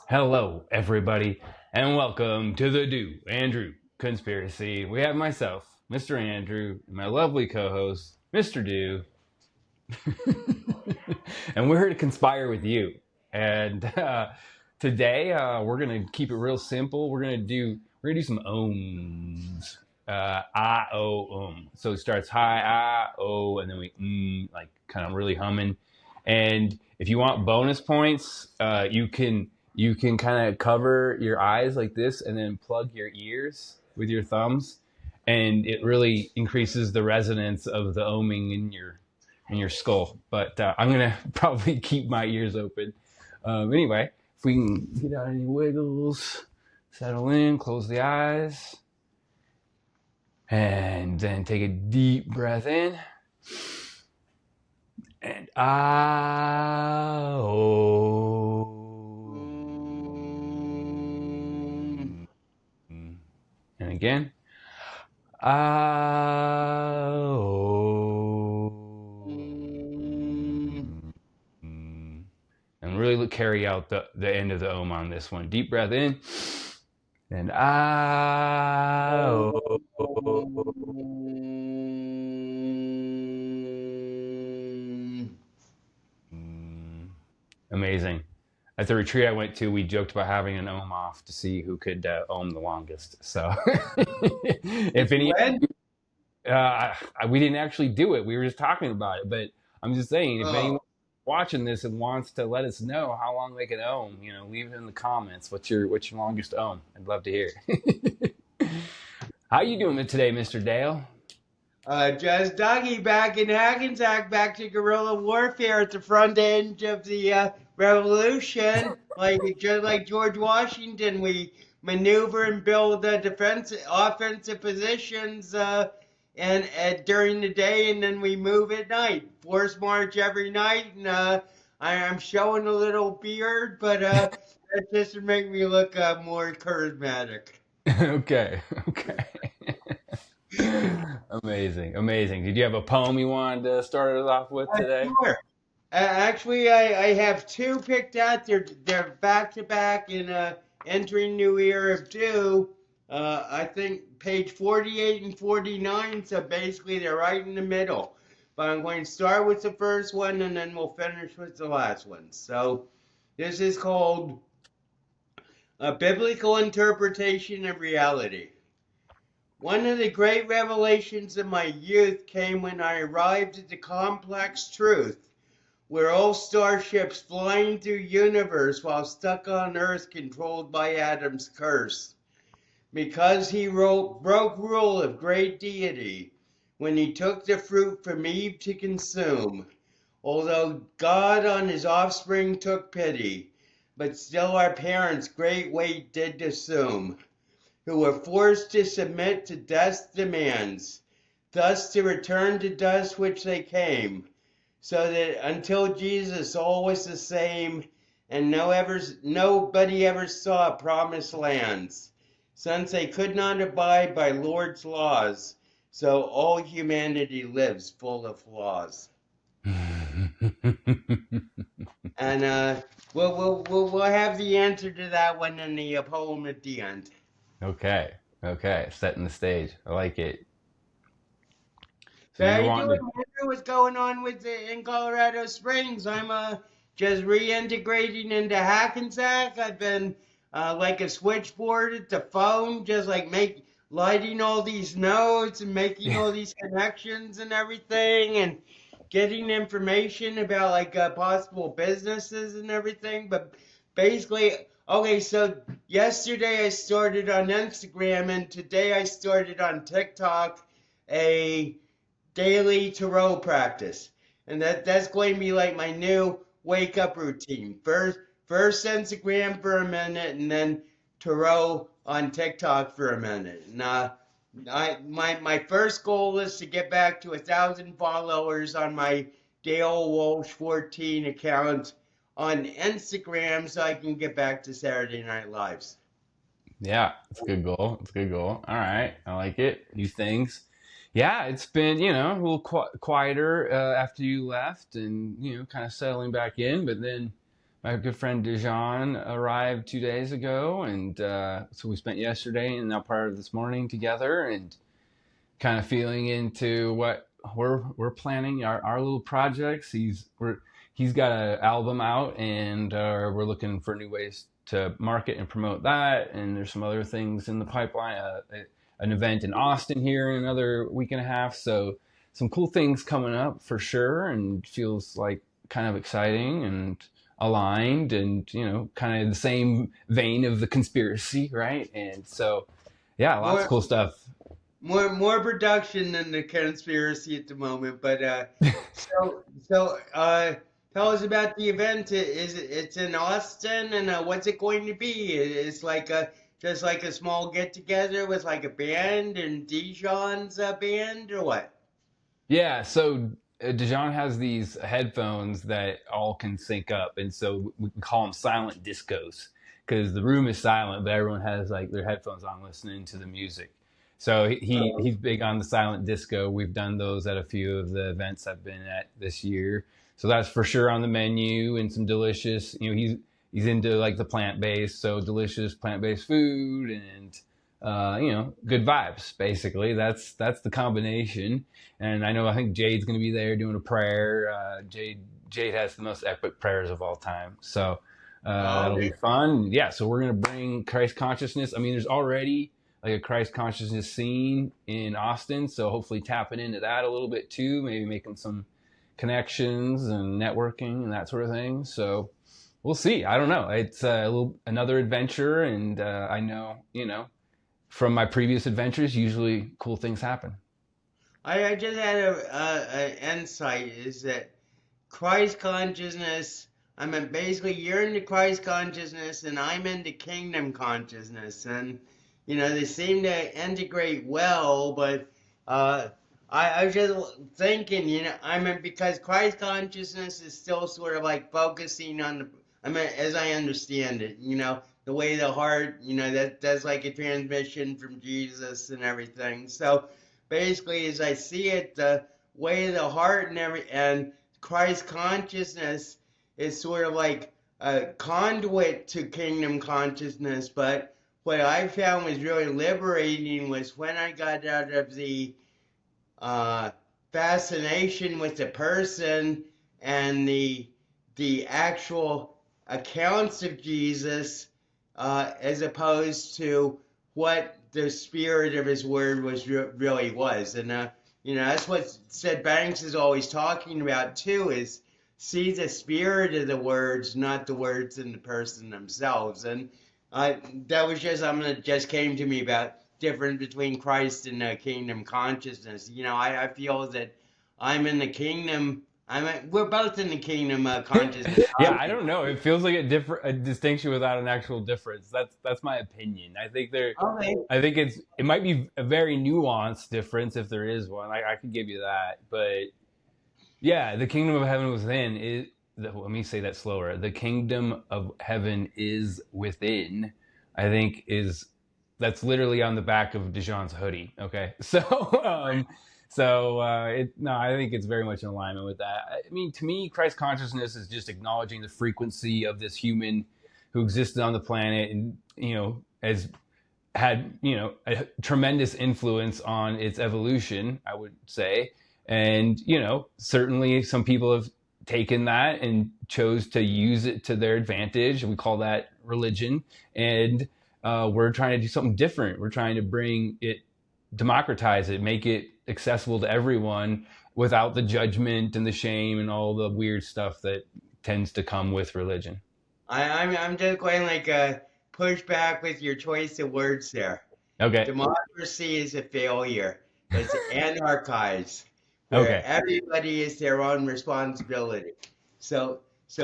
Hello, everybody, and welcome to the Do Andrew Conspiracy. We have myself, Mr. Andrew, and my lovely co-host, Mr. Do, and we're here to conspire with you. And today, we're gonna keep it real simple. We're gonna do some ohms. I O So it starts high I O, and then we like kind of really humming. And if you want bonus points, you can kind of cover your eyes like this, and then plug your ears with your thumbs, and it really increases the resonance of the ohming in your skull. But I'm gonna probably keep my ears open. Anyway, if we can get out any wiggles, settle in, close the eyes, and then take a deep breath in. And and again. And really carry out the end of the ohm on this one. Deep breath in. And amazing. At the retreat I went to, we joked about having an ohm off to see who could ohm the longest. So, if any, we didn't actually do it. We were just talking about it. But I'm just saying, if anyone watching this and wants to let us know how long they can ohm, leave it in the comments. What's your longest ohm? I'd love to hear. How you doing today, Mr. Dale? Just Dougie back in Hackensack, back to guerrilla warfare at the front end of the revolution. Just like George Washington, we maneuver and build offensive positions, and during the day, and then we move at night. Force march every night, and I'm showing a little beard, but that's just to make me look more charismatic. Okay. Amazing. Did you have a poem you wanted to start us off with today? Sure. Actually, I have two picked out. They're back to back in entering new era of two. I think page 48 and 49. So basically, they're right in the middle. But I'm going to start with the first one, and then we'll finish with the last one. So this is called a biblical interpretation of reality. One of the great revelations of my youth came when I arrived at the complex truth we're all starships flying through universe while stuck on Earth controlled by Adam's curse. Because he broke rule of great deity when he took the fruit from Eve to consume. Although God on his offspring took pity, but still our parents great weight did assume, who were forced to submit to death's demands, thus to return to dust which they came, so that until Jesus all was the same, and nobody ever saw promised lands, since they could not abide by Lord's laws, so all humanity lives full of flaws. And we'll have the answer to that one in the poem at the end. Okay. Setting the stage. I like it. So how you doing, Andrew? What's going on in Colorado Springs? I'm just reintegrating into Hackensack. I've been like a switchboard at the phone, just like lighting all these notes and making all these connections and everything, and getting information about like possible businesses and everything. But basically, okay, so yesterday I started on Instagram, and today I started on TikTok a daily tarot practice, and that's going to be like my new wake up routine. First Instagram for a minute, and then tarot on TikTok for a minute. And my first goal is to get back to 1,000 followers on my Dale Walsh 14 account on Instagram, so I can get back to Saturday Night Lives. Yeah, it's a good goal. All right, I like it. New things. Yeah, it's been a little quieter after you left, and kind of settling back in. But then my good friend Dijon arrived 2 days ago, and so we spent yesterday and now part of this morning together, and kind of feeling into what we're planning our little projects. He's got an album out, and we're looking for new ways to market and promote that. And there's some other things in the pipeline. An event in Austin here in another week and a half. So some cool things coming up for sure, and feels like kind of exciting and aligned, and kind of the same vein of the conspiracy, right? And so, yeah, lots of More cool stuff. more production than the conspiracy at the moment, but so tell us about the event. It's in Austin, and what's it going to be? It's like a just like a small get together with like a band and Dijon's band, or what? Yeah, so Dijon has these headphones that all can sync up, and so we call them silent discos because the room is silent, but everyone has like their headphones on listening to the music. So he's big on the silent disco. We've done those at a few of the events I've been at this year. So that's for sure on the menu, and some delicious. He's into like the plant based, so delicious plant based food, and good vibes. Basically, that's the combination. And I think Jade's going to be there doing a prayer. Jade has the most epic prayers of all time, so that'll be Okay. fun. Yeah, so we're going to bring Christ consciousness. I mean, there's already like a Christ consciousness scene in Austin, so hopefully tapping into that a little bit too, maybe making some connections and networking and that sort of thing. So we'll see. I don't know. It's another adventure, and I know from my previous adventures, usually cool things happen. I just had a insight is that Christ consciousness. I mean, basically, you're into Christ consciousness, and I'm into kingdom consciousness, and they seem to integrate well. But I was just thinking, I mean, because Christ consciousness is still sort of like focusing on the. I mean, as I understand it, the way the heart, that's like a transmission from Jesus and everything. So basically, as I see it, the way the heart and Christ consciousness is sort of like a conduit to kingdom consciousness. But what I found was really liberating was when I got out of the uh, fascination with the person and the actual accounts of Jesus, as opposed to what the spirit of his word really was. And that's what Sid Banks is always talking about too, is see the spirit of the words, not the words in the person themselves. And that was just came to me about difference between Christ and kingdom consciousness. I feel that I'm in the kingdom. We're both in the kingdom consciousness. Yeah, I don't know. It feels like a distinction without an actual difference. That's my opinion. Okay. I think it might be a very nuanced difference if there is one. I could give you that, but yeah, the kingdom of heaven within is. Let me say that slower. The kingdom of heaven is within. I think is that's literally on the back of Dijon's hoodie. Okay, so no, I think it's very much in alignment with that. I mean, to me, Christ consciousness is just acknowledging the frequency of this human who existed on the planet, and has had a tremendous influence on its evolution, I would say. And certainly some people have taken that and chose to use it to their advantage. We call that religion. And we're trying to do something different. We're trying to bring it, democratize it, make it accessible to everyone without the judgment and the shame and all the weird stuff that tends to come with religion. I'm just going like push back with your choice of words there. Okay. Democracy is a failure. It's anarchize, where Okay. everybody is their own responsibility. So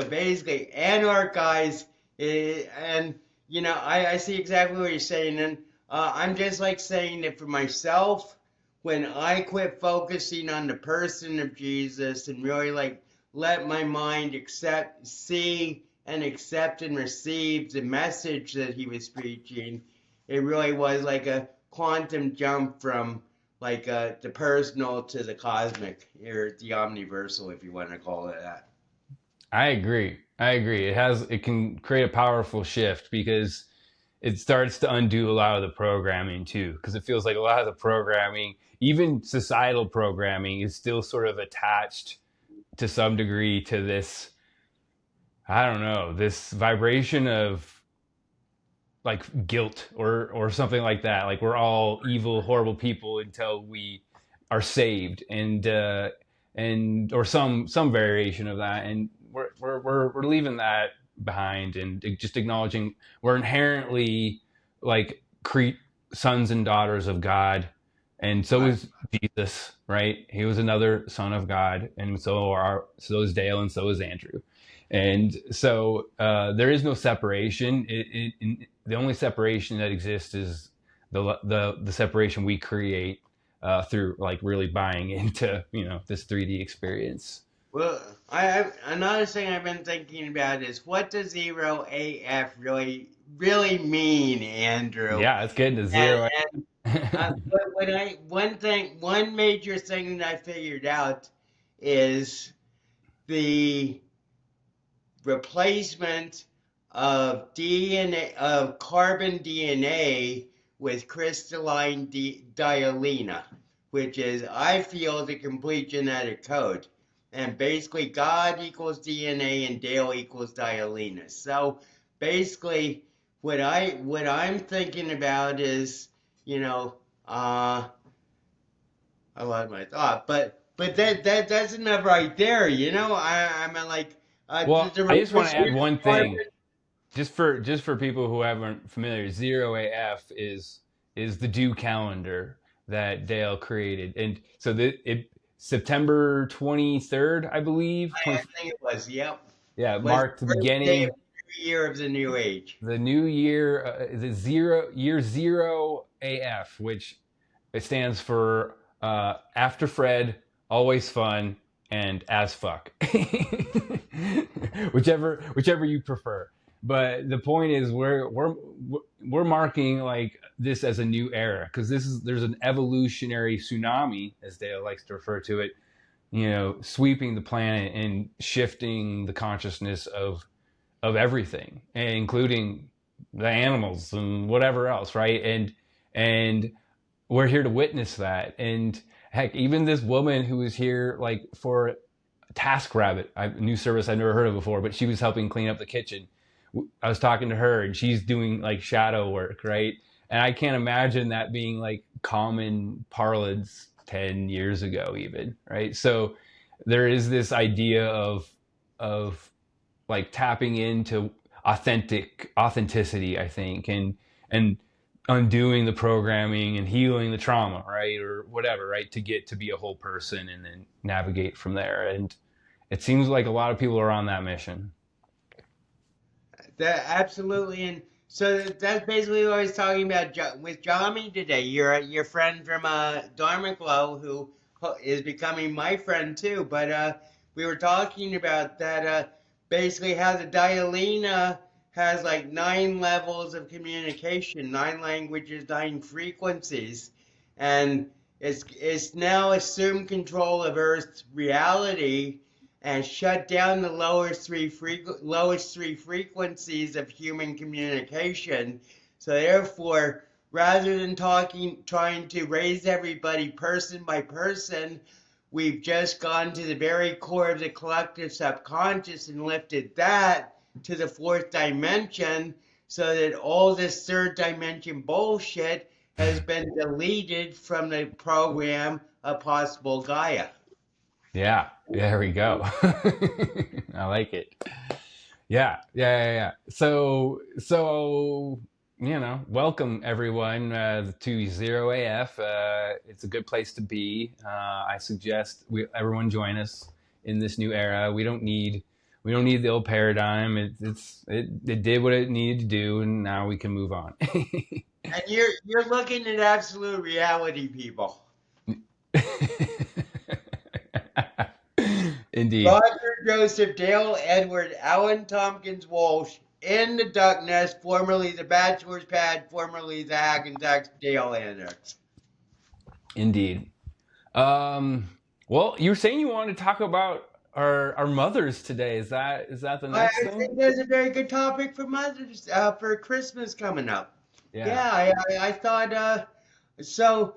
basically, anarchize, and I see exactly what you're saying, and I'm just like saying that for myself, when I quit focusing on the person of Jesus and really like let my mind see and accept and receive the message that he was preaching, it really was like a quantum jump from like the personal to the cosmic, or the omniversal, if you want to call it that. I agree. I agree. It can create a powerful shift because it starts to undo a lot of the programming too. Because it feels like a lot of the programming, even societal programming, is still sort of attached to some degree to this, I don't know, this vibration of like guilt or something like that. Like we're all evil, horrible people until we are saved, and or some variation of that, and we're leaving that behind and just acknowledging we're inherently like sons and daughters of God, and so Right. is Jesus, right? He was another son of God, and so is Dale, and so is Andrew. And so there is no separation. The only separation that exists is the separation we create through like really buying into this 3D experience. Well, another thing I've been thinking about is what does zero AF really mean, Andrew? Yeah, it's getting to And, zero. and one major thing that I figured out is the replacement of DNA of carbon DNA with crystalline dialina, which is I feel the complete genetic code. And basically God equals DNA and Dale equals dialina. So basically what I'm thinking about is, you know, I lost my thought, but that's enough right there. I'm like Well, the I just want to add replacement one carbon. thing, just for people who aren't familiar. Zero AF is the due calendar that Dale created, and so September 23rd, I believe. I think it was. Yep, Yeah, was the marked the first day of beginning the new year of the new age. the new year, the year zero AF, which it stands for after Fred, always fun, and as fuck, whichever you prefer. But the point is, we're marking like this as a new era because there's an evolutionary tsunami, as Dale likes to refer to it, sweeping the planet and shifting the consciousness of everything, including the animals and whatever else, right? And we're here to witness that. And heck, even this woman who was here like for TaskRabbit, a new service I've never heard of before, but she was helping clean up the kitchen. I was talking to her, and she's doing like shadow work, right? And I can't imagine that being like common parlance 10 years ago, even, right? So there is this idea of like tapping into authenticity, I think, and undoing the programming and healing the trauma, right, or whatever, right, to get to be a whole person and then navigate from there. And it seems like a lot of people are on that mission. That absolutely, and so that's basically what I was talking about with Jami today. Your friend from Dharma Glow, who is becoming my friend too. But we were talking about that. Basically, how the Dialina has like 9 levels of communication, 9 languages, 9 frequencies, and it's now assumed control of Earth's reality and shut down the lowest three frequencies of human communication. So therefore, rather than trying to raise everybody person by person, we've just gone to the very core of the collective subconscious and lifted that to the fourth dimension, so that all this third dimension bullshit has been deleted from the program of possible Gaia. Yeah, there we go. I like it. Yeah. So welcome everyone to Zero AF. It's a good place to be. I suggest everyone join us in this new era. We don't need the old paradigm. It did what it needed to do, and now we can move on. And you're looking at absolute reality, people. Indeed. Roger Joseph Dale Edward Allen Tompkins Walsh in the Duck Nest, formerly the Bachelor's Pad, formerly the Hackensack Dale Annex. Indeed. Well, you were saying you wanted to talk about our mothers today. Is that the I next thing? think that's a very good topic for Mother's for Christmas coming up. Yeah. Yeah, I thought so.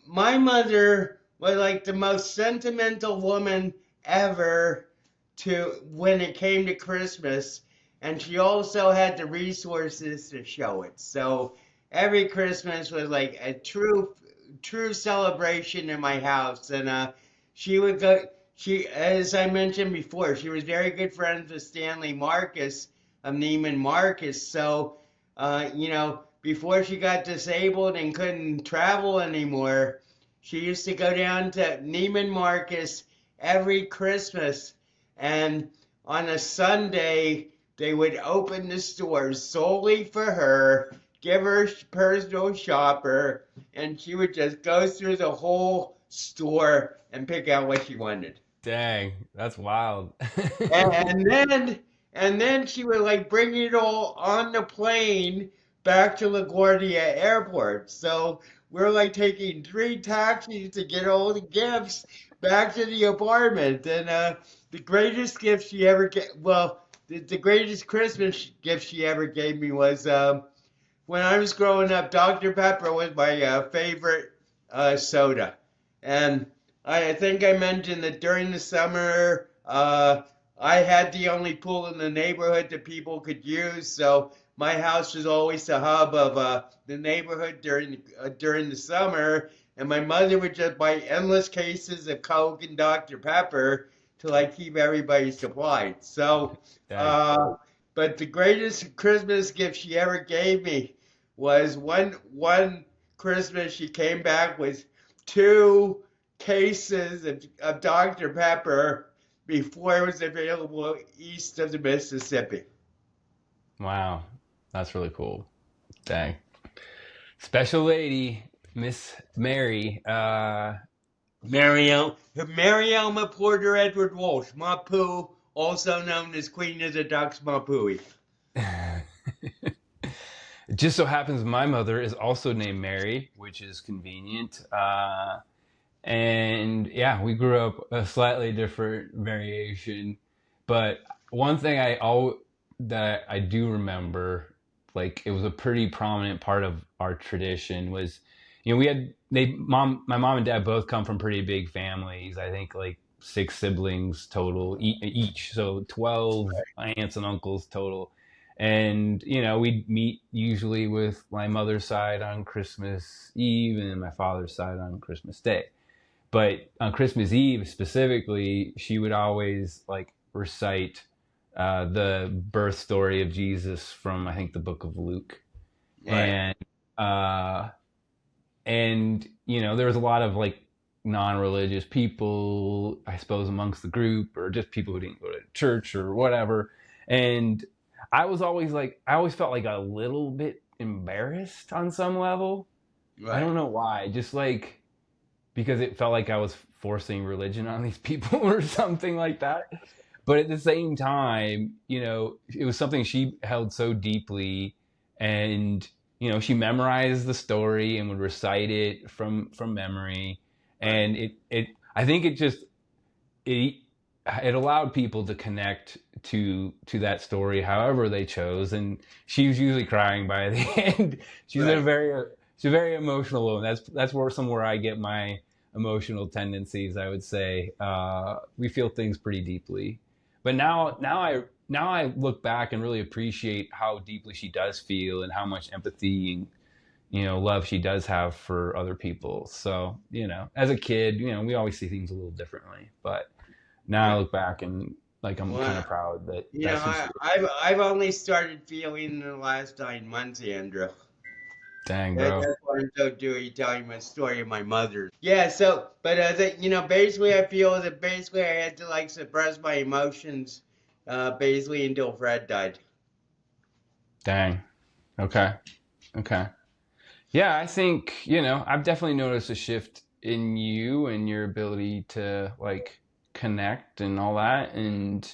My mother was like the most sentimental woman ever to when it came to Christmas, and she also had the resources to show it. So every Christmas was like a true celebration in my house, and she would go. She, as I mentioned before, she was very good friends with Stanley Marcus of Neiman Marcus. So, before she got disabled and couldn't travel anymore, she used to go down to Neiman Marcus every Christmas, and on a Sunday they would open the stores solely for her, give her personal shopper, and she would just go through the whole store and pick out what she wanted. Dang, that's wild. And then she would like bring it all on the plane back to LaGuardia Airport. So we're like taking three taxis to get all the gifts back to the apartment. And the greatest gift she ever the greatest Christmas gift she ever gave me was when I was growing up. Dr. Pepper was my favorite soda, and I think I mentioned that during the summer, I had the only pool in the neighborhood that people could use, so my house was always the hub of the neighborhood during the summer. And my mother would just buy endless cases of Coke and Dr. Pepper to like keep everybody supplied. So, Dang. uh, but the greatest Christmas gift she ever gave me was one Christmas she came back with two cases of Dr. Pepper before it was available east of the Mississippi. Wow. That's really cool. Dang. Special lady, Miss Mary. Marielma Porter Edward Walsh, Mapu, also known as Queen of the Ducks Mapui. It just so happens my mother is also named Mary, which is convenient. And yeah, we grew up a slightly different variation. But one thing that I do remember, like it was a pretty prominent part of our tradition was, we had my mom and dad both come from pretty big families. I think like six siblings total each, so 12 aunts and uncles total. And we'd meet usually with my mother's side on Christmas Eve and my father's side on Christmas Day. But on Christmas Eve specifically, she would always like recite the birth story of Jesus from, I think, the book of Luke. Right. And uh, there was a lot of like non-religious people, I suppose, amongst the group, or just people who didn't go to church or whatever. And I always felt like a little bit embarrassed on some level. I Right. don't know why, just like because it felt like I was forcing religion on these people or something like that. But at the same time, it was something she held so deeply, and she memorized the story and would recite it from memory, Right. and it I think it it allowed people to connect to that story however they chose, and she was usually crying by the end. Right. She's a very emotional woman. That's where somewhere I get my emotional tendencies, I would say. We feel things pretty deeply, but now I look back and really appreciate how deeply she does feel and how much empathy and love she does have for other people. So as a kid, we always see things a little differently, but now I Right. look back and like I'm kind Well, of proud that that's who she is. I've only started feeling in the last 9 months, Andrew. Dang, That's bro. why I'm so doing telling my story of my mother's. Yeah, so but basically I feel that basically I had to like suppress my emotions basically until Fred died. Dang. Okay. Okay. Yeah, I think, I've definitely noticed a shift in you and your ability to like connect and all that. And,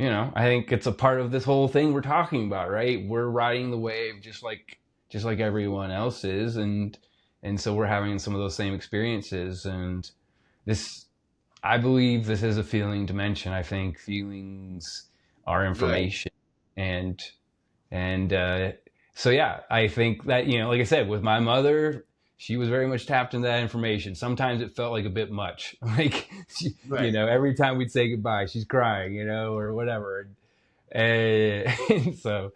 I think it's a part of this whole thing we're talking about, right? We're riding the wave just like everyone else is. And so we're having some of those same experiences. And this I believe this is a feeling dimension. I think feelings are Right, information, and and so yeah, I think that, like I said, with my mother, she was very much tapped into that information. Sometimes it felt like a bit much, like right, every time we'd say goodbye, she's crying, or whatever, and so,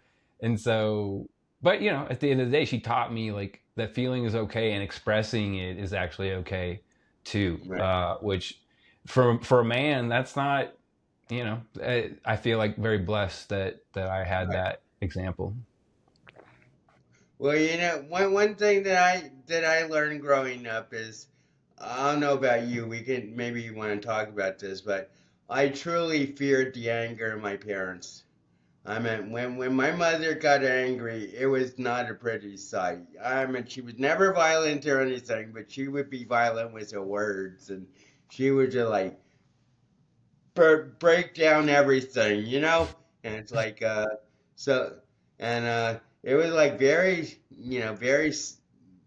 but at the end of the day, she taught me like that feeling is okay, and expressing it is actually okay too. right. Which for a man, that's not. I feel like very blessed that I had Right. that example. Well, one thing that I learned growing up is, I don't know about you. We can maybe you want to talk about this, but I truly feared the anger of my parents. I mean, when my mother got angry, it was not a pretty sight. I mean, she was never violent or anything, but she would be violent with her words, and she would just like break down everything, And it's like, so, and it was like very, very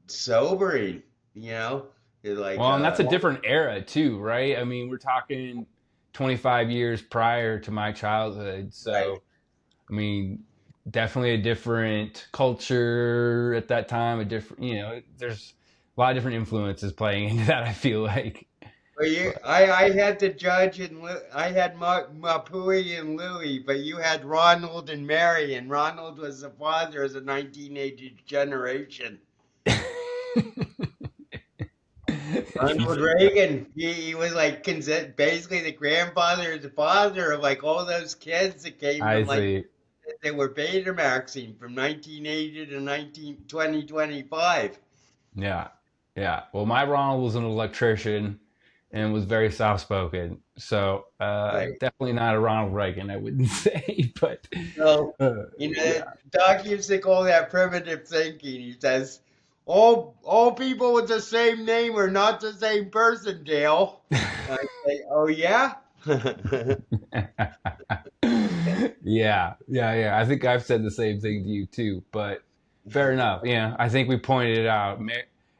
sobering, you know. It's like, Well, and that's a different era too, right? I mean, we're talking 25 years prior to my childhood. right. So, I mean, definitely a different culture at that time, a different, there's a lot of different influences playing into that, I feel like. But But I had the judge and I had Mapui and Louie, but you had Ronald and Mary, and Ronald was the father of the 1980 generation. if you Ronald say so. Reagan, he was like basically the grandfather, the father of like all those kids that came I from like see. they were Betamaxing from 1980 to 2025. Yeah. Yeah. Well, my Ronald was an electrician and was very soft spoken. So Right. definitely not a Ronald Reagan, I wouldn't say. But So, uh, you know, yeah, Doc used to call that primitive thinking. He says, all people with the same name are not the same person, Dale. I say, oh yeah? yeah, yeah. I think I've said the same thing to you too. But fair enough. Yeah, I think we pointed it out.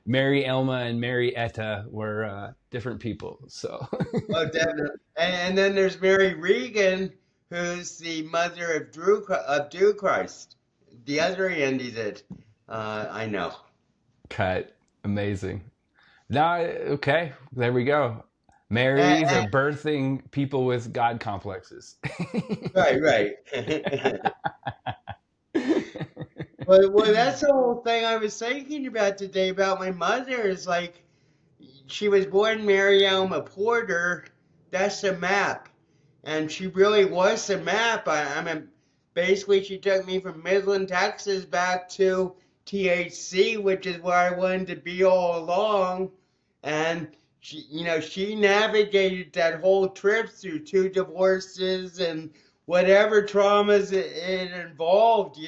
Mary Elma and Mary Etta were different people. So Oh, definitely. And then there's Mary Regan, who's the mother of Drew Christ. The other Andy that I know. cut. Amazing. No, okay. There we go. And, Marys are and, birthing people with God complexes. right, right. Well, that's the whole thing I was thinking about today about my mother. Is like she was born Mary Elma Porter. That's the map, and she really was the map. I mean, basically, she took me from Midland, Texas, back to THC, which is where I wanted to be all along. And she navigated that whole trip through two divorces and whatever traumas it involved,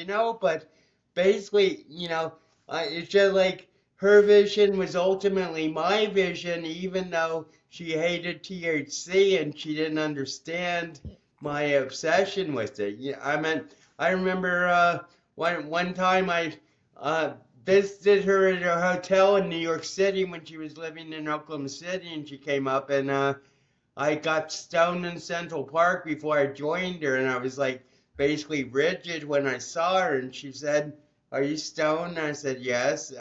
But basically, it's just like her vision was ultimately my vision, even though she hated THC and she didn't understand my obsession with it. Yeah, I remember one time I uh, visited her at her hotel in New York City when she was living in Oklahoma City, and she came up and I got stoned in Central Park before I joined her, and I was like basically rigid when I saw her, and she said, "Are you stoned?" And I said, "Yes."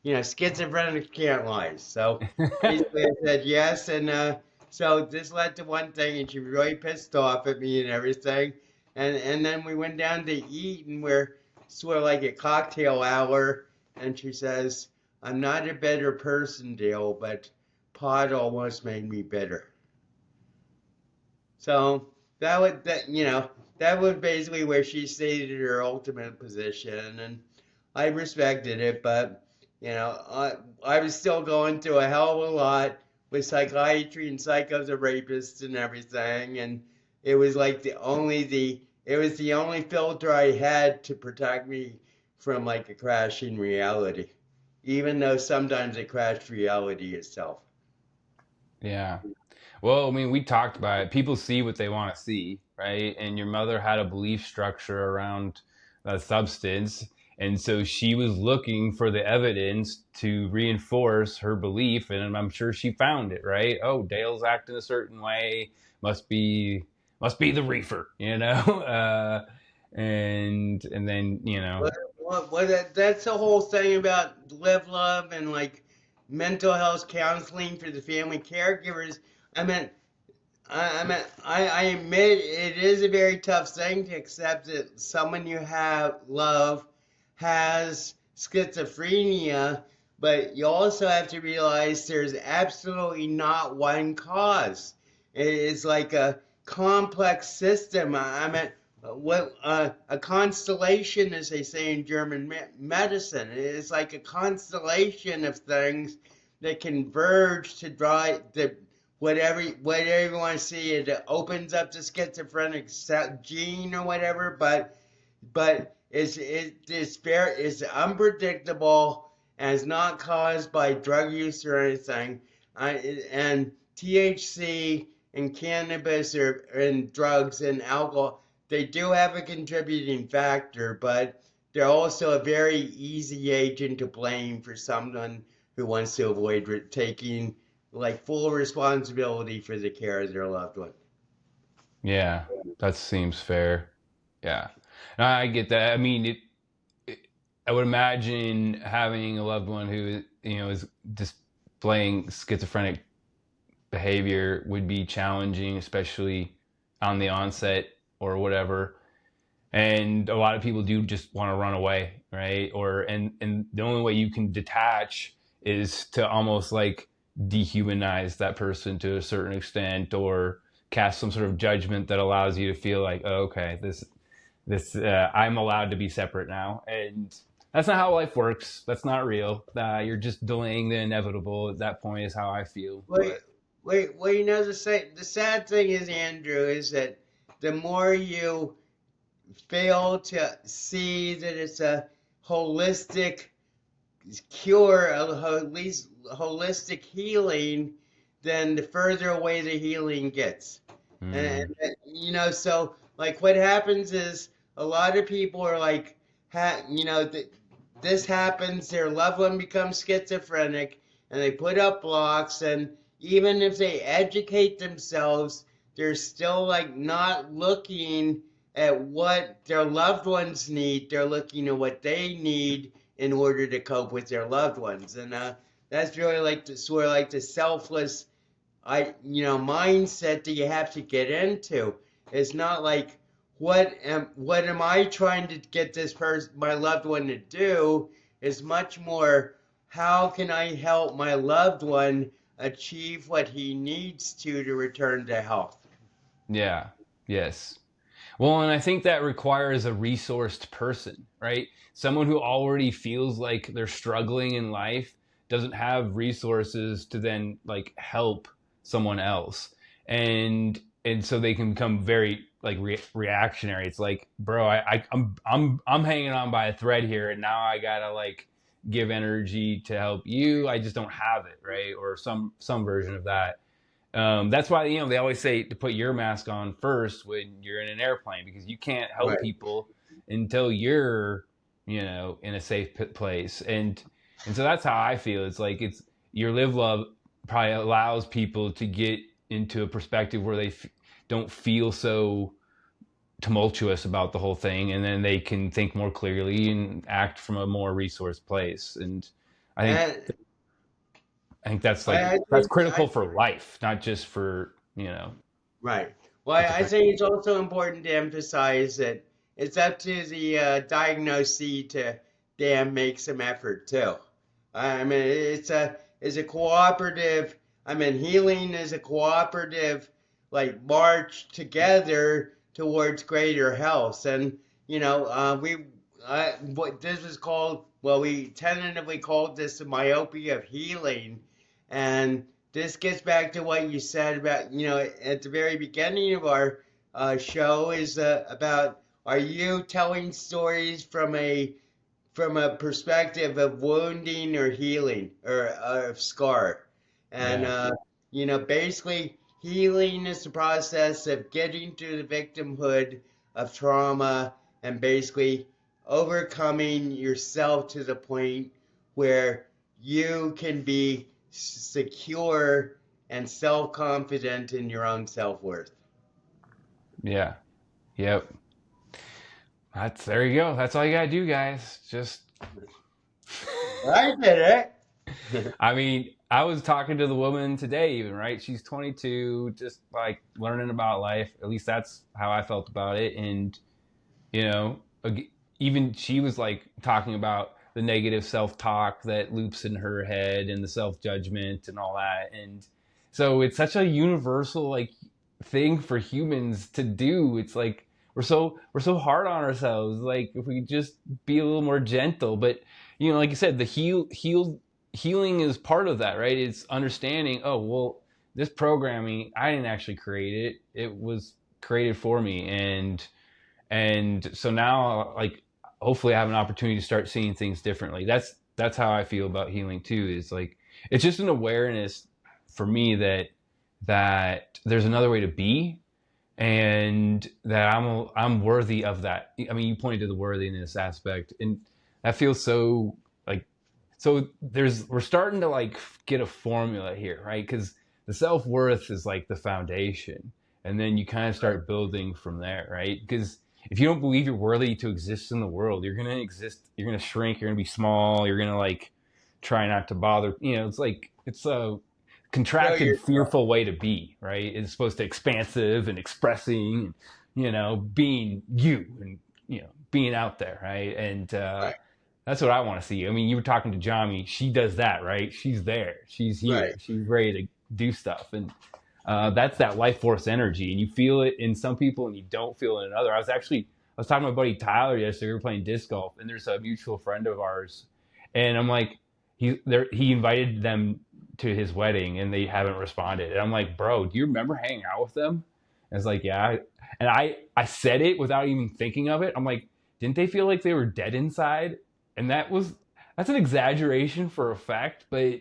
Schizophrenics can't lie. So basically, I said yes, and so this led to one thing, and she was really pissed off at me and everything, and then we went down to eat, and we're sort of like a cocktail hour, and she says, "I'm not a better person, Dale, but pot almost made me bitter." So that was basically where she stated her ultimate position, and I respected it, but I was still going through a hell of a lot with psychiatry and psychotherapists and everything, and it was like it was the only filter I had to protect me from like a crashing reality, even though sometimes it crashed reality itself. Yeah. Well, I mean, we talked about it. People see what they want to see, right? And your mother had a belief structure around a substance, And so she was looking for the evidence to reinforce her belief, and I'm sure she found it, right? Oh, Dale's acting a certain way, must be the reefer, you know. And then, you know. That's the whole thing about live love and like mental health counseling for the family caregivers. I mean, I admit it is a very tough thing to accept that someone you have love has schizophrenia, but you also have to realize there's absolutely not one cause. It is like a complex system. I mean, what a constellation, as they say in German medicine, it's like a constellation of things that converge to drive the whatever you want to see. It opens up the schizophrenic gene or whatever, but it's unpredictable and it's not caused by drug use or anything. And THC and cannabis and drugs and alcohol, they do have a contributing factor, but they're also a very easy agent to blame for someone who wants to avoid taking like full responsibility for the care of their loved one. Yeah, that seems fair. Yeah, and I get that. I mean, I would imagine having a loved one who, you know, is displaying schizophrenic behavior would be challenging, especially on the onset or whatever. And a lot of people do just want to run away, right? Or and the only way you can detach is to almost like dehumanize that person to a certain extent, or cast some sort of judgment that allows you to feel like, oh, okay, this I'm allowed to be separate now. And that's not how life works. That's not real. You're just delaying the inevitable at that point, is how I feel. Wait, But well, you know, the sad thing is, Andrew, is that the more you fail to see that it's a holistic cure, at least holistic healing, then the further away the healing gets. mm, And you know, so like what happens is a lot of people are like, you know, this happens, their loved one becomes schizophrenic, and they put up blocks, and even if they educate themselves, they're still like not looking at what their loved ones need. They're looking at what they need in order to cope with their loved ones, and that's really like the sort of like the selfless mindset that you have to get into. It's not like what am I trying to get this person, my loved one, to do. Is much more, how can I help my loved one achieve what he needs to return to health. yeah, yes. Well, and I think that requires a resourced person, right? Someone who already feels like they're struggling in life, doesn't have resources to then like help someone else. And so they can become very like reactionary. It's like, bro, I'm hanging on by a thread here, and now I gotta like give energy to help you. I just don't have it, right? Or some version of that. That's why, you know, they always say to put your mask on first when you're in an airplane, because you can't help Right. people until you're, you know, in a safe place. And so that's how I feel. It's like it's your live love probably allows people to get into a perspective where they don't feel so tumultuous about the whole thing, and then they can think more clearly and act from a more resourced place. And I think And I think that's like I that's think critical for life, not just for, you know, right. Well, I schizophrenia. think it's also important to emphasize that it's up to the diagnosee to damn make some effort too. I mean, it's a cooperative. I mean, healing is a cooperative, like march together towards greater health. And you know, what this is called. Well, we tentatively called this the myopia of healing, and this gets back to what you said about, you know, at the very beginning of our show is about, are you telling stories from a perspective of wounding or healing or of scar? And Yeah. you know, basically healing is the process of getting to the victimhood of trauma and basically overcoming yourself to the point where you can be secure and self-confident in your own self-worth. Yeah. Yep. There you go. That's all you gotta do, guys. Just I did it. I mean, I was talking to the woman today, even, right? She's 22, just like learning about life. At least that's how I felt about it. And, you know, even she was like talking about the negative self talk that loops in her head and the self judgment and all that. And so it's such a universal, like, thing for humans to do. It's like, we're so hard on ourselves. Like, if we could just be a little more gentle, but like you said, the healing is part of that, right? It's understanding, oh, well, this programming, I didn't actually create it. It was created for me. And so now, like, hopefully I have an opportunity to start seeing things differently. That's how I feel about healing too. Is like, it's just an awareness for me that there's another way to be, and that I'm worthy of that. I mean, you pointed to the worthiness aspect, and that feels so like, so we're starting to like get a formula here, right? Because the self-worth is like the foundation, and then you kind of start building from there, right? Because if you don't believe you're worthy to exist in the world, you're going to exist, you're going to shrink, you're going to be small, you're going to like try not to bother. It's like, it's a No, contracted, fearful way to be, right? It's supposed to expansive and expressing, being you, and being out there, right? And right, that's what I want to see. I mean, you were talking to Jami. She does that, right? She's there. She's right. here. She's ready to do stuff. And that's that life force energy. And you feel it in some people and you don't feel it in others. I was talking to my buddy Tyler yesterday. We were playing disc golf, and there's a mutual friend of ours. And I'm like, he invited them to his wedding and they haven't responded. And I'm like, bro, do you remember hanging out with them? And it's like, yeah. And I said it without even thinking of it. I'm like, didn't they feel like they were dead inside? And that's an exaggeration for effect, but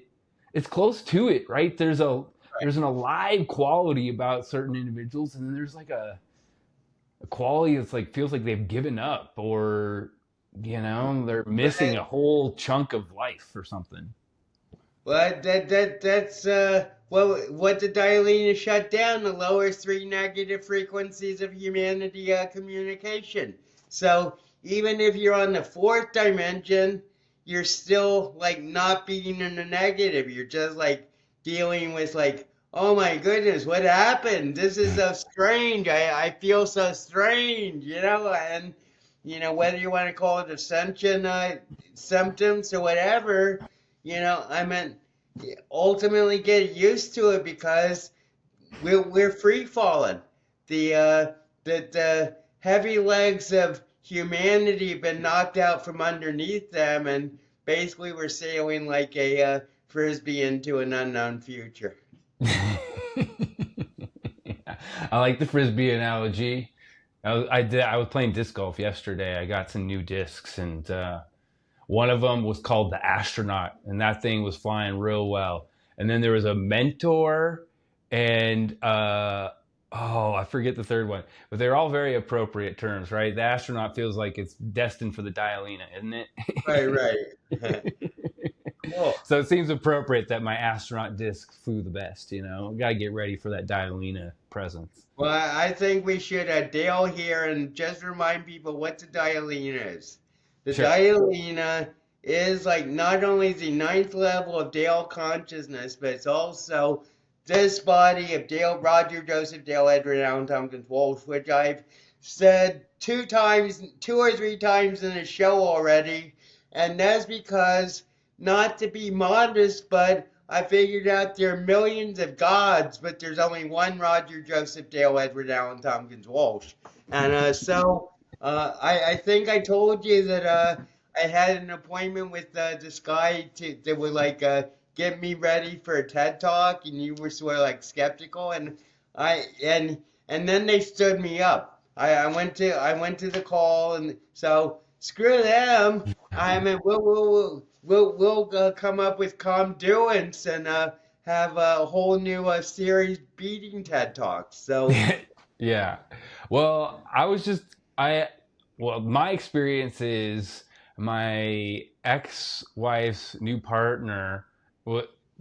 it's close to it, right? There's an alive quality about certain individuals, and then there's like a quality that's like, feels like they've given up, or they're missing But a whole chunk of life or something. well, that's what the Dialina shut down, the lower three negative frequencies of humanity communication. So even if you're on the fourth dimension, you're still like not being in the negative. You're just like dealing with like, oh my goodness, what happened? This is so strange. I feel so strange, and whether you want to call it ascension symptoms or whatever, I mean, ultimately get used to it because we're free falling. The heavy legs of humanity have been knocked out from underneath them, and basically we're sailing like a frisbee into an unknown future. I like the frisbee analogy. I was playing disc golf yesterday. I got some new discs, and one of them was called the Astronaut, and that thing was flying real well. And then there was a Mentor, and I forget the third one, but they're all very appropriate terms, right? The Astronaut feels like it's destined for the Dialina, isn't Right, it? right. Cool. So it seems appropriate that my astronaut disc flew the best. Got to get ready for that Dialina presence. Well, I think we should Dale here and just remind people what the Dialina is. The Sure. Dialina is like not only the ninth level of Dale consciousness, but it's also this body of Dale, Roger, Joseph, Dale, Edward, Allen, Tompkins, Walsh, which I've said two or three times in the show already. And that's because, not to be modest, but I figured out there are millions of gods, but there's only one Roger, Joseph, Dale, Edward, Allen, Tompkins, Walsh. And I think I told you that I had an appointment with this guy that would like get me ready for a TED talk, and you were sort of like skeptical, and and then they stood me up. I went to the call, and so screw them. I mean, we'll come up with calm doings and have a whole new series beating TED Talks. So Yeah. Well, I was just I Well, my experience is my ex-wife's new partner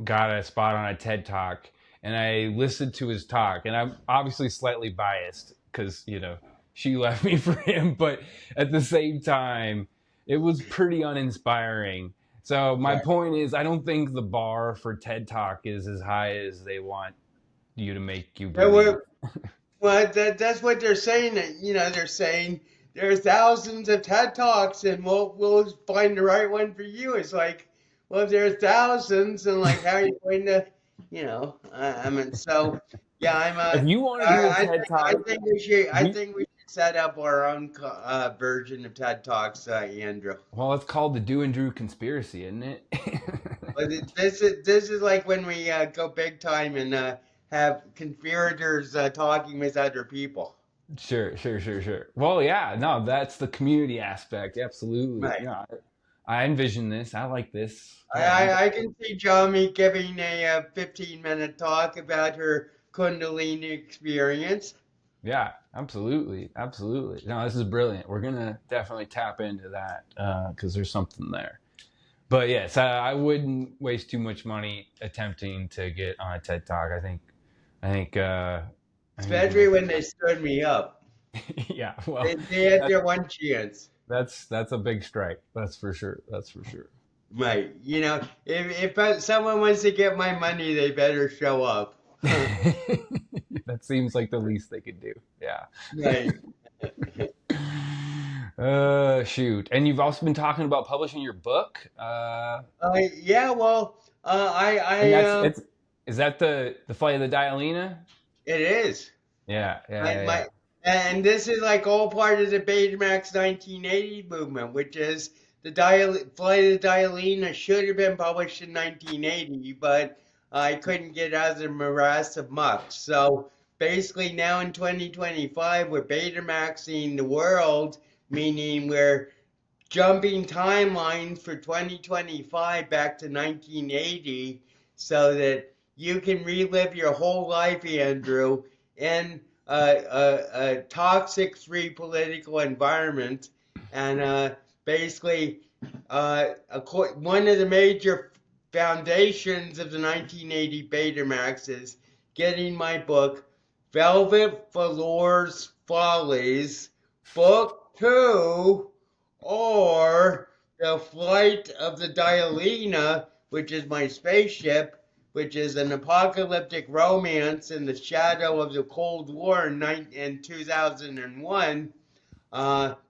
got a spot on a TED Talk, and I listened to his talk, and I'm obviously slightly biased because she left me for him, but at the same time, it was pretty uninspiring. So my Right. point is, I don't think the bar for TED Talk is as high as they want you to make you Yeah, believe. well, that's what they're saying. They're saying there are thousands of TED Talks, and we'll find the right one for you. It's like, well, if there are thousands, and like, how are you going to, I mean, so yeah, If you want to do a TED I Talk, think we should, we set up our own version of TED Talks, Andrew. well, it's called the Do and Drew conspiracy, isn't it? But this is like when we go big time and have conspirators talking with other people. Sure, sure, sure, sure. Well, yeah, no, that's the community aspect. Absolutely. Right. Yeah, I envision this. I like this. I, Yeah, I'm. I can see Jomi giving a 15-minute talk about her Kundalini experience. Yeah, absolutely, absolutely. No, this is brilliant. We're gonna definitely tap into that because there's something there. But yes, I wouldn't waste too much money attempting to get on a TED Talk. I think, I need to Especially make. when they stood me up. Yeah, well, They had that, their one chance. that's a big strike. That's for sure. That's for sure. Right. If someone wants to get my money, they better show up. That seems like the least they could do. Yeah. Right. Shoot. And you've also been talking about publishing your book. Yeah, well, And it's is that the flight of the Dialina? it is. Yeah, yeah, My, yeah, yeah. my, and this is like all part of the Betamax 1980 movement, which is Flight of the Dialina should have been published in 1980, but I couldn't get out of the morass of muck. So basically, now in 2025, we're Betamaxing the world, meaning we're jumping timelines for 2025 back to 1980 so that you can relive your whole life, Andrew, in a toxic free political environment. And basically, one of the major foundations of the 1980 Betamax is getting my book, Velvet Velour's Follies, Book 2, or The Flight of the Dialina, which is my spaceship, which is an apocalyptic romance in the shadow of the Cold War in 2001,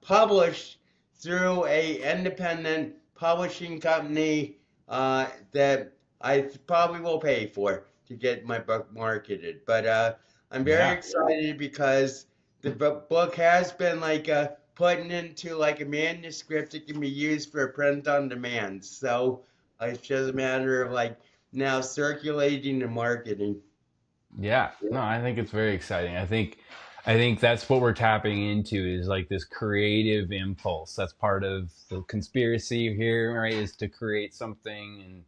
published through a independent publishing company that I probably will pay for to get my book marketed. But I'm very Yeah. excited because the book has been like put into like a manuscript that can be used for print on demand. So it's just a matter of like now circulating and marketing. Yeah. No, I think it's very exciting. I think that's what we're tapping into is like this creative impulse. That's part of the conspiracy here, right? Is to create something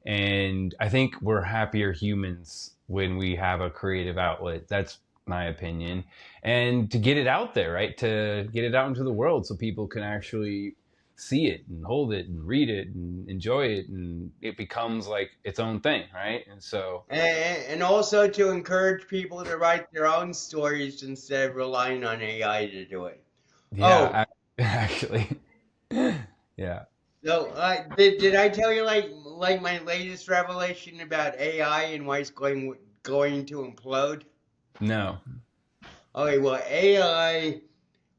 and I think we're happier humans when we have a creative outlet. That's my opinion. And to get it out there, right? To get it out into the world so people can actually see it and hold it and read it and enjoy it and it becomes like its own thing, right? And so And also to encourage people to write their own stories instead of relying on AI to do it. Oh, yeah, actually. Yeah. so did I tell you like my latest revelation about AI and why it's going to implode? No. Okay, well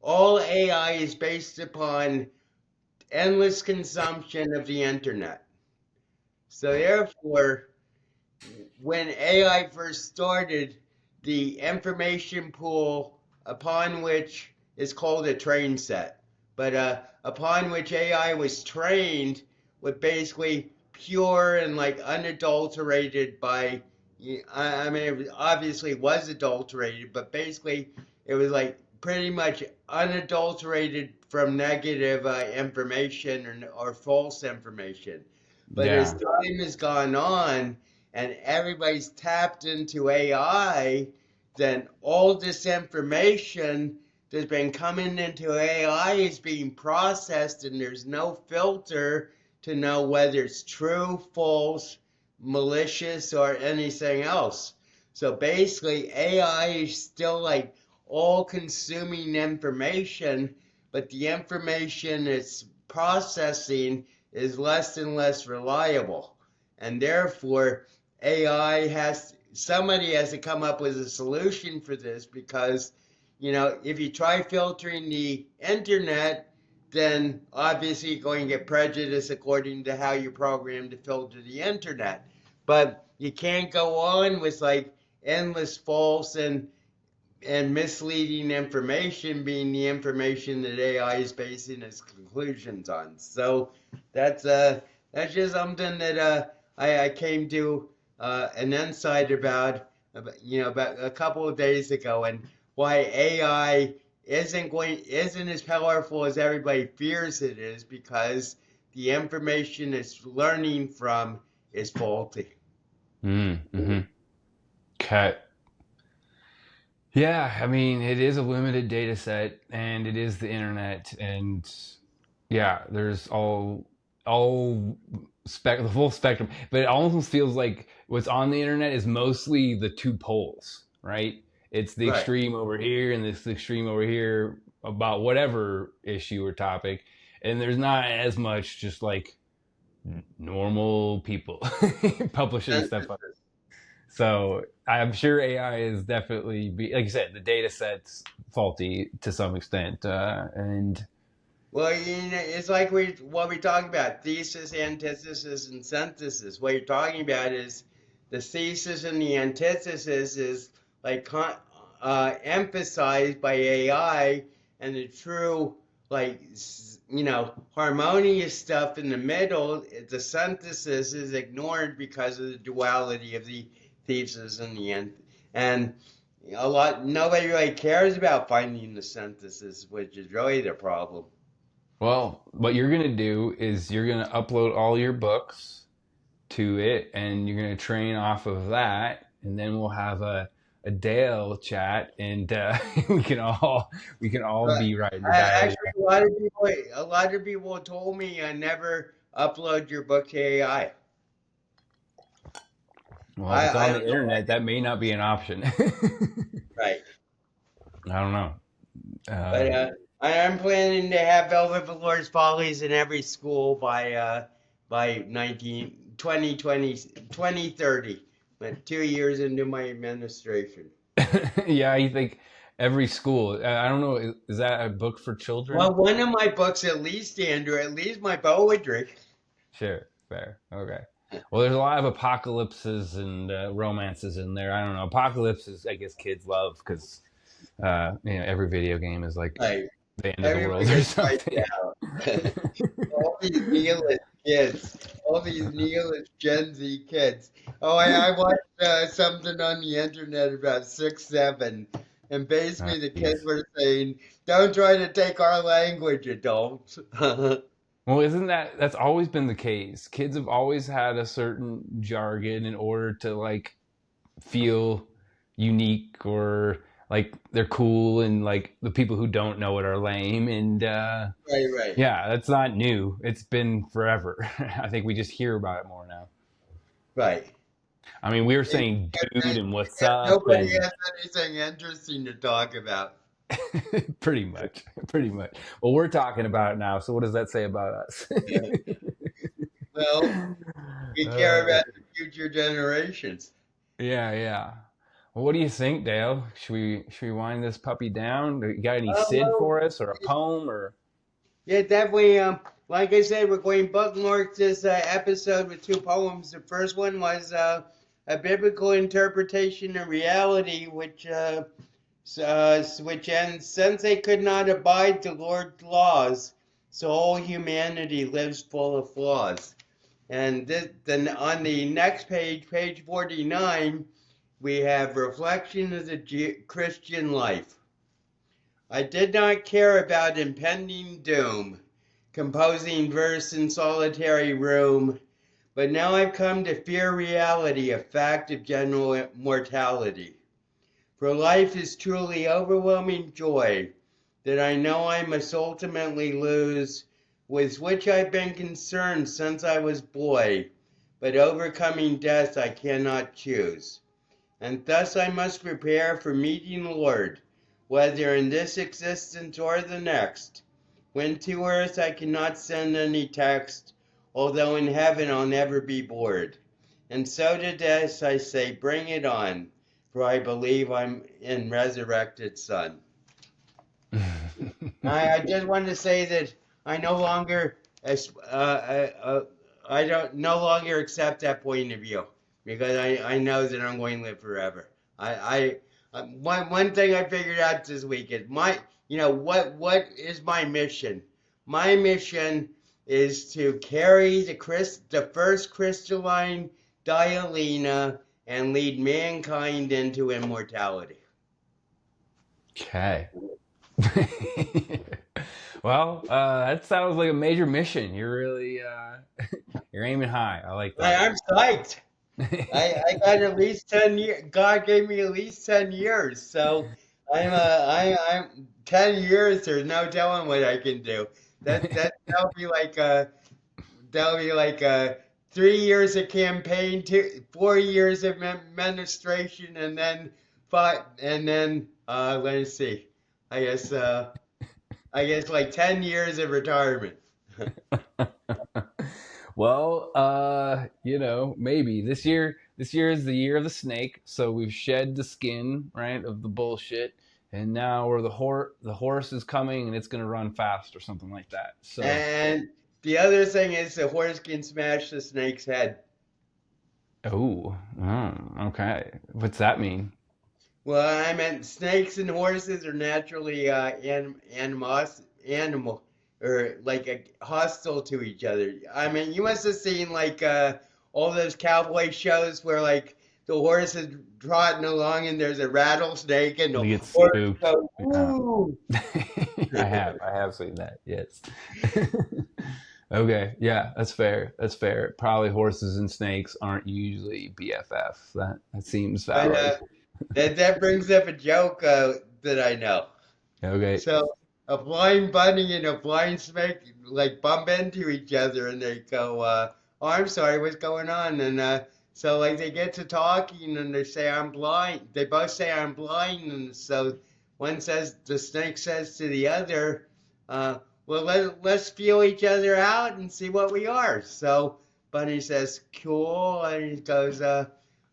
all AI is based upon endless consumption of the internet. So therefore, when AI first started, the information pool upon which is called a train set, but upon which AI was trained was basically pure and like unadulterated by. I mean, it obviously was adulterated, but basically it was like pretty much unadulterated from negative information or false information. But as Yeah. time has gone on, and everybody's tapped into AI, then all this information that's been coming into AI is being processed, and there's no filter to know whether it's true, false, malicious, or anything else. So basically, AI is still like all consuming information, but the information it's processing is less and less reliable. And therefore, somebody has to come up with a solution for this, because if you try filtering the internet, then obviously you're going to get prejudice according to how you're programmed to filter the internet. But you can't go on with like endless false and misleading information being the information that AI is basing its conclusions on. So that's just something that I came to an insight about a couple of days ago, and why AI isn't as powerful as everybody fears it is, because the information it's learning from is faulty. Mm-hmm. Okay. Yeah, I mean, it is a limited data set, and it is the internet, and yeah, there's the full spectrum. But it almost feels like what's on the internet is mostly the two poles, right? It's the Right. extreme over here and this extreme over here about whatever issue or topic, and there's not as much just like normal people publishing stuff up. So I'm sure AI is definitely, like you said, the data set's faulty to some extent, and Well, it's like what we talk about: thesis, antithesis, and synthesis. What you're talking about is the thesis, and the antithesis is like emphasized by AI, and the true, like, harmonious stuff in the middle, the synthesis, is ignored because of the duality of the thesis and the end. And nobody really cares about finding the synthesis, which is really the problem. well, what you're going to do is you're going to upload all your books to it, and you're going to train off of that, and then we'll have a Dale chat, and we can all But be writing the diary. actually, a lot of people told me I never upload your book to AI. Well, if it's I on the don't know. internet, that may not be an option. Right. I don't know. But I'm planning to have Velvet Velours Follies in every school by 2030. But 2 years into my administration. Yeah, you think every school? I don't know. Is that a book for children? Well, one of my books, at least, Andrew, at least my poetry. Sure, fair. Okay. Well, there's a lot of apocalypses and romances in there. I don't know. Apocalypses, I guess kids love because every video game is like Like, the end of the everyone world or gets wiped something. out. All these nihilist kids, all these nihilist Gen Z kids. Oh, I watched something on the internet about 6, 7, and basically the kids Geez. were saying, "Don't try to take our language, adults." Well, isn't that's always been the case? Kids have always had a certain jargon in order to like feel unique or like they're cool, and like the people who don't know it are lame, and Right, right, yeah, that's not new. It's been forever. I think we just hear about it more now. right. I mean, we were And, saying dude and what's and up, nobody and has anything interesting to talk about. pretty much, pretty much. Well, we're talking about it now, so what does that say about us? Well, we care uh, about the future generations. yeah, yeah. Well, what do you think, Dale? Should we wind this puppy down? You got any Sid Well, for us, or a poem, or yeah, definitely. Like I said, we're going bookmark this episode with two poems. The first one was a biblical interpretation of reality, which ends, since they could not abide the Lord's laws, so all humanity lives full of flaws. And then on the next page, page 49, we have reflection of the Christian life. I did not care about impending doom, composing verse in solitary room, but now I've come to fear reality, a fact of general mortality. For life is truly overwhelming joy, that I know I must ultimately lose, with which I've been concerned since I was boy, but overcoming death I cannot choose. And thus I must prepare for meeting Lord, whether in this existence or the next, when to earth I cannot send any text, although in heaven I'll never be bored. And so to death I say, bring it on, for I believe I'm in resurrected Son. I just wanted to say that I no longer, I don't no longer accept that point of view, because I know that I'm going to live forever. One thing I figured out this week is what is my mission? My mission is to carry the first crystalline dialina and lead mankind into immortality. Okay. Well, that sounds like a major mission. You're really you're aiming high. I like that. I'm psyched. I got at least 10 years. God gave me at least 10 years, so I'm 10 years. There's no telling what I can do. That'll be like 3 years of campaign, 4 years of administration, and then five, and then let me see. I guess like 10 years of retirement. Well, maybe this year. This year is the year of the snake, so we've shed the skin, right, of the bullshit, and now we're the horse is coming, and it's gonna run fast or something like that. So, And the other thing is the horse can smash the snake's head. okay. What's that mean? Well, I meant snakes and horses are naturally animal or like hostile to each other. I mean, you must have seen like all those cowboy shows where like the horse is trotting along and there's a rattlesnake and the We get horse spooked. goes, "Ooh!" I have seen that. Yes. Okay. Yeah, that's fair. That's fair. Probably horses and snakes aren't usually BFF. That seems But valid. that brings up a joke that I know. Okay. So a blind bunny and a blind snake like bump into each other, and they go, "Oh, I'm sorry, what's going on?" And so like they get to talking, and they say, "I'm blind." They both say, "I'm blind," and so the snake says to the other, "Well, let's feel each other out and see what we are." So bunny says, "Cool," and he goes,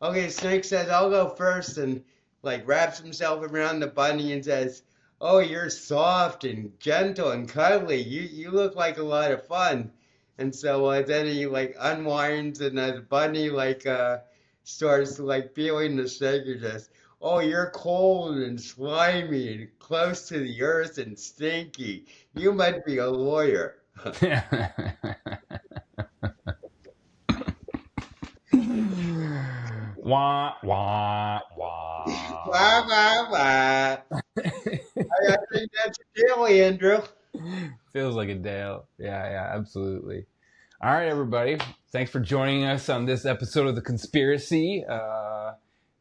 "Okay." Snake says, "I'll go first," and like wraps himself around the bunny and says, "Oh, you're soft and gentle and cuddly. You look like a lot of fun." And so then he like unwinds, and the bunny like starts like feeling the snake and says, "Oh, you're cold and slimy and close to the earth and stinky. You might be a lawyer." Wah wah wah. Wah, wah, wah. I think that's a deal, Andrew. Feels like a Dale. Yeah, absolutely. All right, everybody. Thanks for joining us on this episode of The Conspiracy.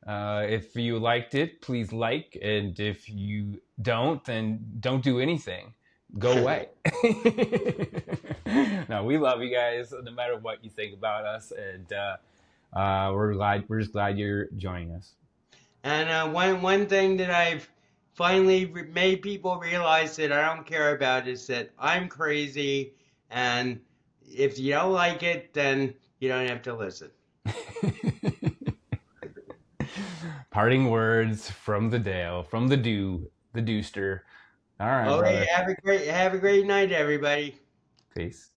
If you liked it, please like. And if you don't, then don't do anything. Go away. No, we love you guys, no matter what you think about us. And we're just glad you're joining us. And one thing that I've finally made people realize that I don't care about is that I'm crazy, and if you don't like it, then you don't have to listen. Parting words from the Dale, from the Dewster. All right, Okay, brother. have a great night, everybody. Peace.